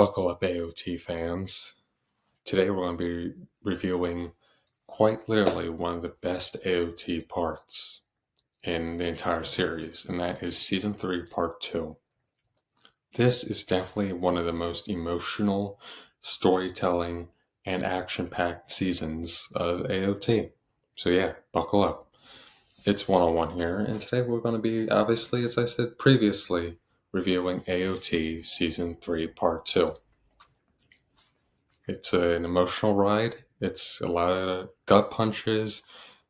Buckle up, AOT fans. Today we're going to be reviewing quite literally one of the best AOT parts in the entire series, and that is Season 3, Part 2. This is definitely one of the most emotional, storytelling, and action-packed seasons of AOT. So yeah, buckle up. It's one-on-one here, and today we're going to be, obviously, as I said previously, reviewing AOT Season 3, Part 2. It's an emotional ride. It's a lot of gut punches,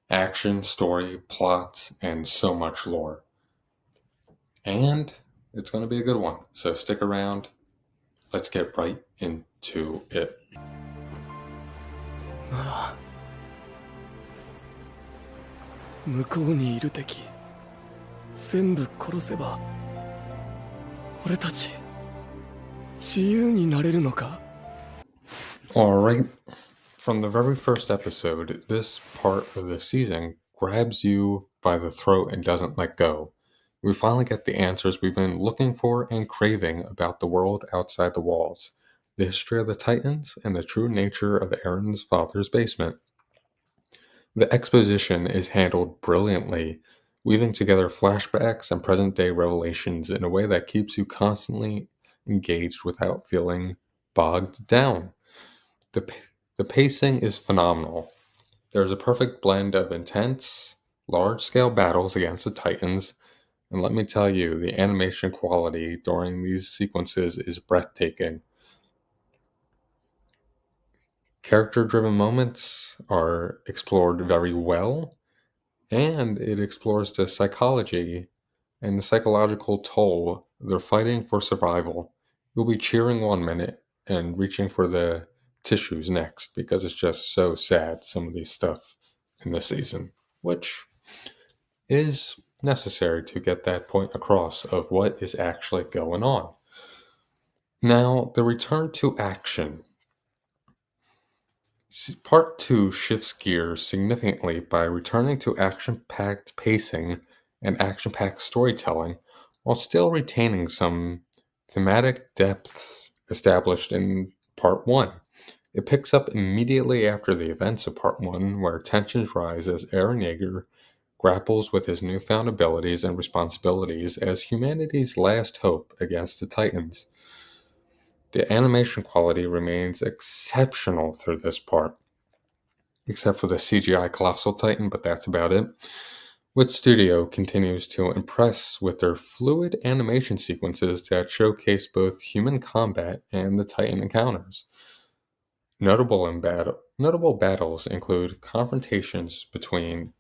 action, story, plot, and so much lore. And it's going to be a good one. So stick around. Let's get right into it. 向こうにいる敵全部殺せば俺たち自由になれるのか Alright, from the very first episode, this part of the season grabs you by the throat and doesn't let go. We finally get the answers we've been looking for and craving about the world outside the walls, the history of the Titans, and the true nature of Eren's father's basement. The exposition is handled brilliantly, weaving together flashbacks and present-day revelations in a way that keeps you constantly engaged without feeling bogged down. The pacing is phenomenal. There's a perfect blend of intense, large-scale battles against the Titans, and let me tell you, the animation quality during these sequences is breathtaking. Character-driven moments are explored very well, and it explores the psychology and the psychological toll they're fighting for survival. You'll be cheering one minute and reaching for the tissues next because it's just so sad, some of these stuff in this season, which is necessary to get that point across of what is actually going on. Now, the return to action. Part 2 shifts gears significantly by returning to action-packed pacing and action-packed storytelling while still retaining some thematic depths established in Part 1. It picks up immediately after the events of Part 1, where tensions rise as Eren Yeager grapples with his newfound abilities and responsibilities as humanity's last hope against the Titans. The animation quality remains exceptional through this part, except for the CGI Colossal Titan, but that's about it. Wit Studio continues to impress with their fluid animation sequences that showcase both human combat and the Titan encounters. Notable battles include confrontations between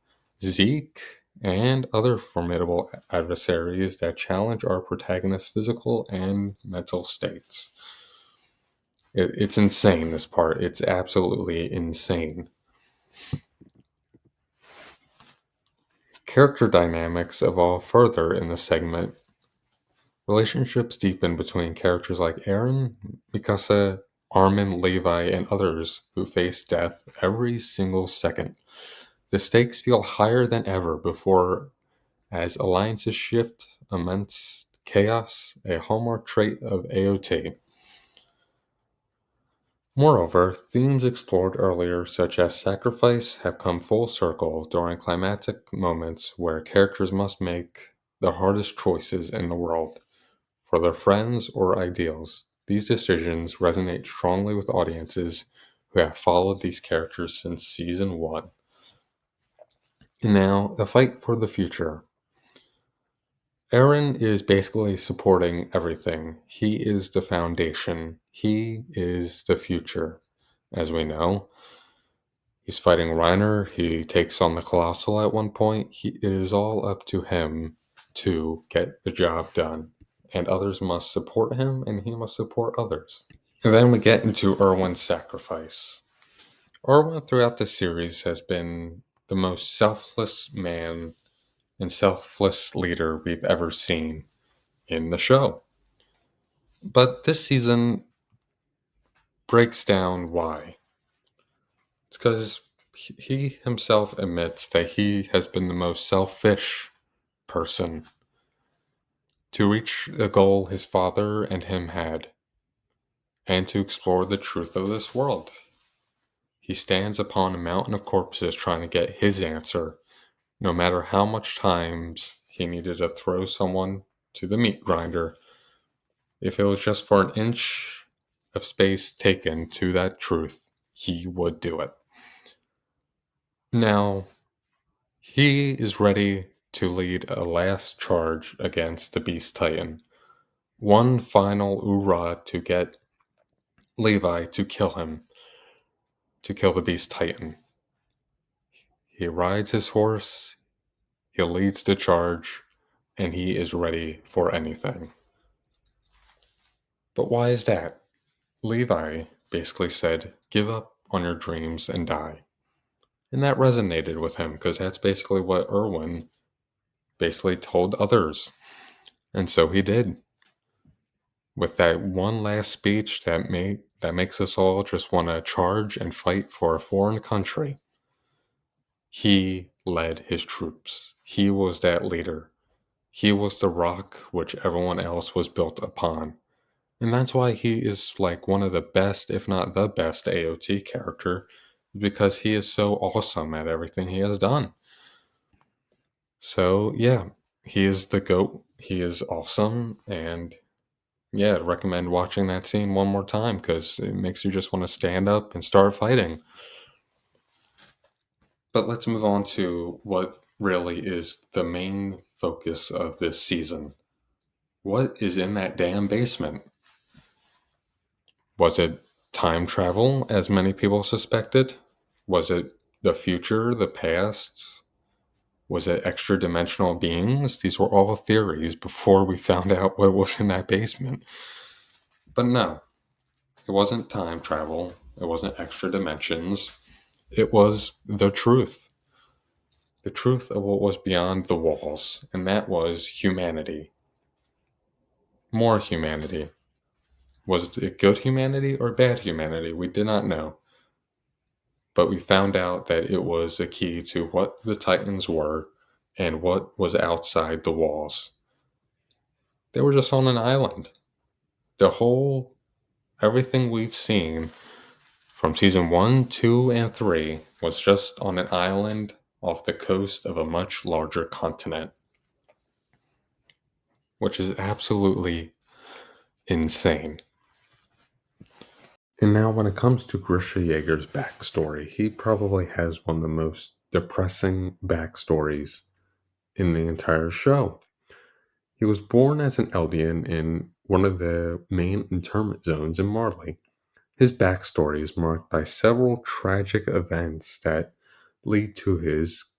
Zeke and other formidable adversaries that challenge our protagonist's physical and mental states. It's insane, this part. It's absolutely insane. Character dynamics evolve further in this segment. Relationships deepen between characters like Eren, Mikasa, Armin, Levi, and others who face death every single second. The stakes feel higher than ever before as alliances shift amidst chaos, a hallmark trait of AOT. Moreover, themes explored earlier, such as sacrifice, have come full circle during climactic moments where characters must make the hardest choices in the world for their friends or ideals. These decisions resonate strongly with audiences who have followed these characters since Season 1. And now, the fight for the future. Eren is basically supporting everything. He is the foundation. He is the future, as we know. He's fighting Reiner. He takes on the Colossal at one point. It is all up to him to get the job done. And others must support him, and he must support others. And then we get into Erwin's sacrifice. Erwin, throughout the series, has been the most selfless man and selfless leader we've ever seen in the show. But this season breaks down why. It's because he himself admits that he has been the most selfish person to reach the goal his father and him had. and to explore the truth of this world. He stands upon a mountain of corpses trying to get his answer, no matter how much times he needed to throw someone to the meat grinder. If it was just for an inch of space taken to that truth, he would do it. Now, he is ready to lead a last charge against the Beast Titan. One final hoorah to get Levi to kill him, to kill the Beast Titan. He rides his horse, he leads the charge, and he is ready for anything. But why is that? Levi basically said, "Give up on your dreams and die." And that resonated with him because that's basically what Erwin basically told others. And so he did. With that one last speech that makes us all just want to charge and fight for a foreign country. He led his troops. He was that leader. He was the rock which everyone else was built upon. And that's why he is like one of the best, if not the best, AOT character, because he is so awesome at everything he has done. So, yeah, he is the GOAT. He is awesome. And yeah, I'd recommend watching that scene one more time because it makes you just want to stand up and start fighting. But let's move on to what really is the main focus of this season. What is in that damn basement? Was it time travel, as many people suspected? Was it the future, the past? Was it extra dimensional beings? These were all theories before we found out what was in that basement. But no, it wasn't time travel. It wasn't extra dimensions. It was the truth. The truth of what was beyond the walls, and that was humanity. More humanity. Was it good humanity or bad humanity? We did not know. But we found out that it was a key to what the Titans were and what was outside the walls. They were just on an island. Everything we've seen from season 1, 2, and 3 was just on an island off the coast of a much larger continent, which is absolutely insane. And now, when it comes to Grisha Yeager's backstory, he probably has one of the most depressing backstories in the entire show. He was born as an Eldian in one of the main internment zones in Marley. His backstory is marked by several tragic events that lead to his,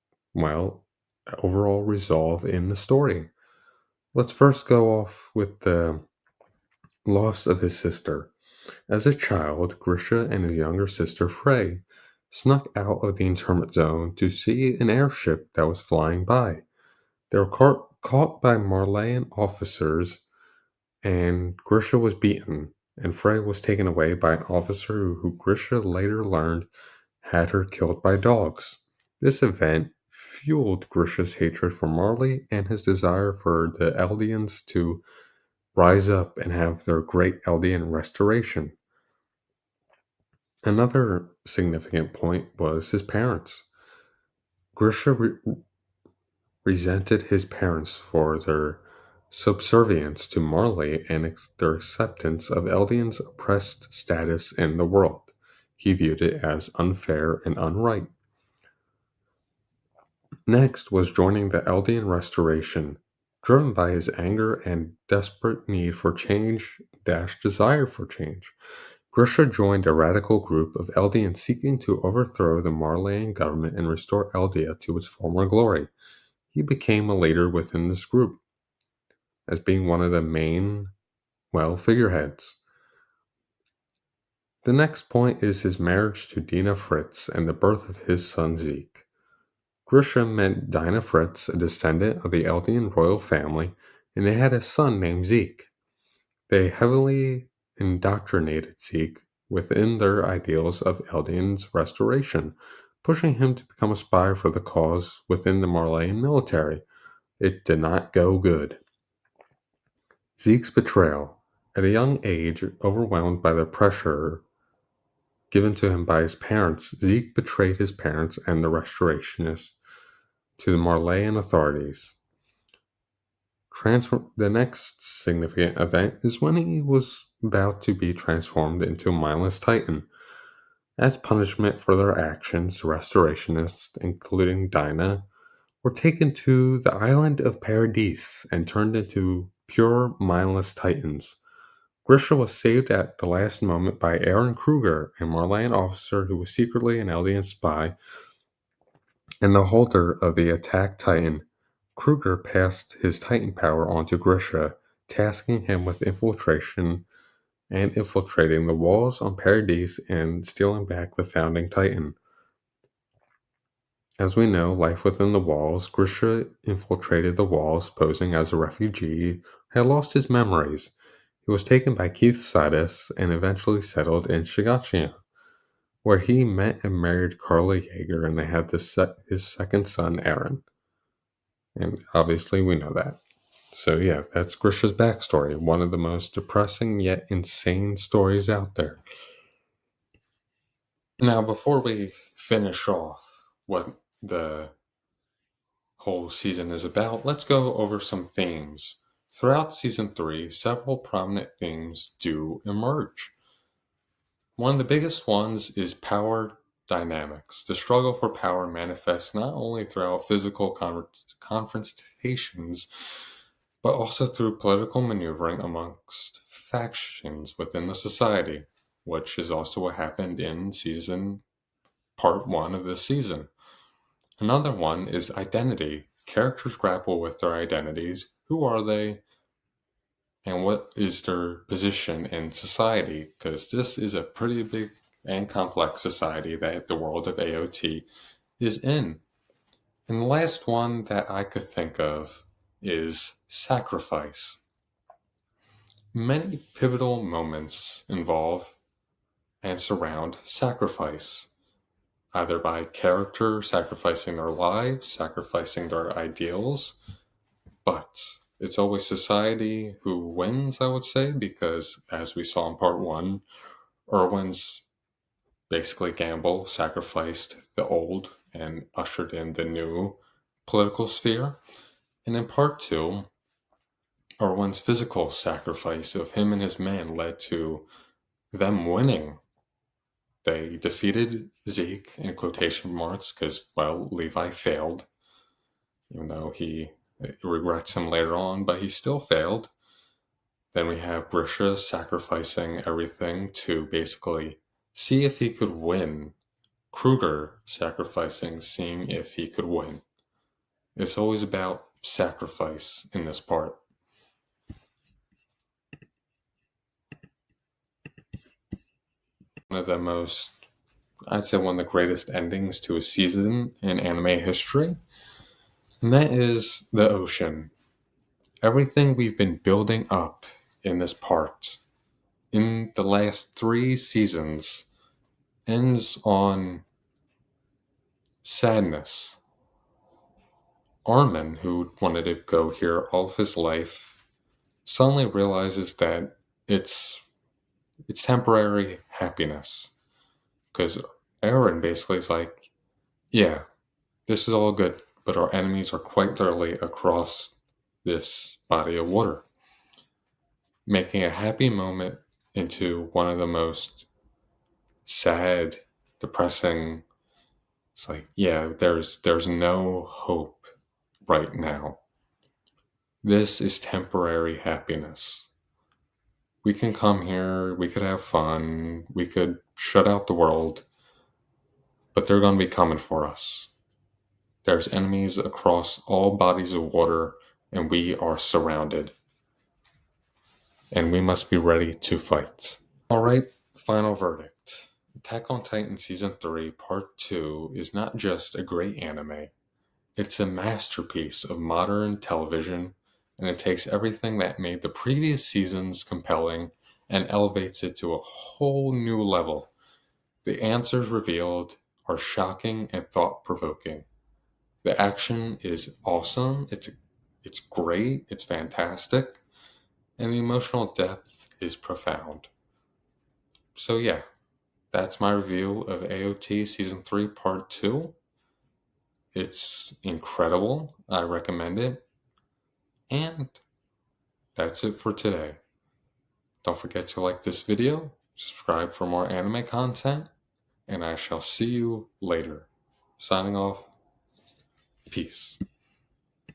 overall resolve in the story. Let's first go off with the loss of his sister. As a child, Grisha and his younger sister Frey snuck out of the internment zone to see an airship that was flying by. They were caught by Marleyan officers, and Grisha was beaten, and Frey was taken away by an officer who Grisha later learned had her killed by dogs. This event fueled Grisha's hatred for Marley and his desire for the Eldians to rise up and have their great Eldian restoration. Another significant point was his parents. Grisha resented his parents for their subservience to Marley and their acceptance of Eldian's oppressed status in the world. He viewed it as unfair and unright. Next was joining the Eldian Restoration, driven by his anger and desperate need for change - desire for change. Grisha joined a radical group of Eldians seeking to overthrow the Marleyan government and restore Eldia to its former glory. He became a leader within this group, as being one of the main, figureheads. The next point is his marriage to Dina Fritz and the birth of his son Zeke. Grisha met Dinah Fritz, a descendant of the Eldian royal family, and they had a son named Zeke. They heavily indoctrinated Zeke within their ideals of Eldian's restoration, pushing him to become a spy for the cause within the Marleyan military. It did not go good. Zeke's betrayal. At a young age, overwhelmed by the pressure given to him by his parents, Zeke betrayed his parents and the restorationists to the Marleyan authorities. The next significant event is when he was about to be transformed into a mindless titan. As punishment for their actions, restorationists, including Dinah, were taken to the island of Paradise and turned into pure mindless titans. Grisha was saved at the last moment by Eren Kruger, a Marleyan officer who was secretly an Eldian spy and the holder of the attack titan. Kruger passed his titan power on to Grisha, tasking him with infiltration and infiltrating the walls on Paradise and stealing back the founding titan. As we know, life within the walls, Grisha infiltrated the walls, posing as a refugee, had lost his memories. He was taken by Keith Sidus and eventually settled in Shigatsuya, where he met and married Carla Yeager, and they had his second son, Eren. And obviously, we know that. So, yeah, that's Grisha's backstory. One of the most depressing yet insane stories out there. Now, before we finish off what the whole season is about, let's go over some themes. Throughout season 3, several prominent themes do emerge. One of the biggest ones is power dynamics. The struggle for power manifests not only throughout physical confrontations, but also through political maneuvering amongst factions within the society, which is also what happened in part 1 of this season. Another one is identity. Characters grapple with their identities. Who are they? And what is their position in society? Because this is a pretty big and complex society that the world of AOT is in. And the last one that I could think of is sacrifice. Many pivotal moments involve and surround sacrifice, either by character sacrificing their lives, sacrificing their ideals, but it's always society who wins, I would say, because as we saw in part 1, Erwin's basically gamble sacrificed the old and ushered in the new political sphere. And in part 2, Erwin's physical sacrifice of him and his men led to them winning. They defeated Zeke in quotation marks because, well, Levi failed, even though he regrets him later on, but he still failed. Then we have Grisha sacrificing everything to basically see if he could win. Kruger sacrificing, seeing if he could win. It's always about sacrifice in this part. One of the most, I'd say one of the greatest endings to a season in anime history. And that is the ocean. Everything we've been building up in this part, in the last 3 seasons, ends on sadness. Armin, who wanted to go here all of his life, suddenly realizes that it's temporary happiness. Because Eren basically is like, yeah, this is all good, but our enemies are quite literally across this body of water, making a happy moment into one of the most sad, depressing. It's like, yeah, there's no hope right now. This is temporary happiness. We can come here, we could have fun, we could shut out the world, but they're going to be coming for us. There's enemies across all bodies of water, and we are surrounded. And we must be ready to fight. Alright, final verdict. Attack on Titan Season 3 Part 2 is not just a great anime, it's a masterpiece of modern television, and it takes everything that made the previous seasons compelling and elevates it to a whole new level. The answers revealed are shocking and thought-provoking. The action is awesome, it's great, it's fantastic, and the emotional depth is profound. So yeah, that's my review of AOT Season 3 Part 2. It's incredible. I recommend it. And that's it for today. Don't forget to like this video, subscribe for more anime content, and I shall see you later. Signing off. Peace.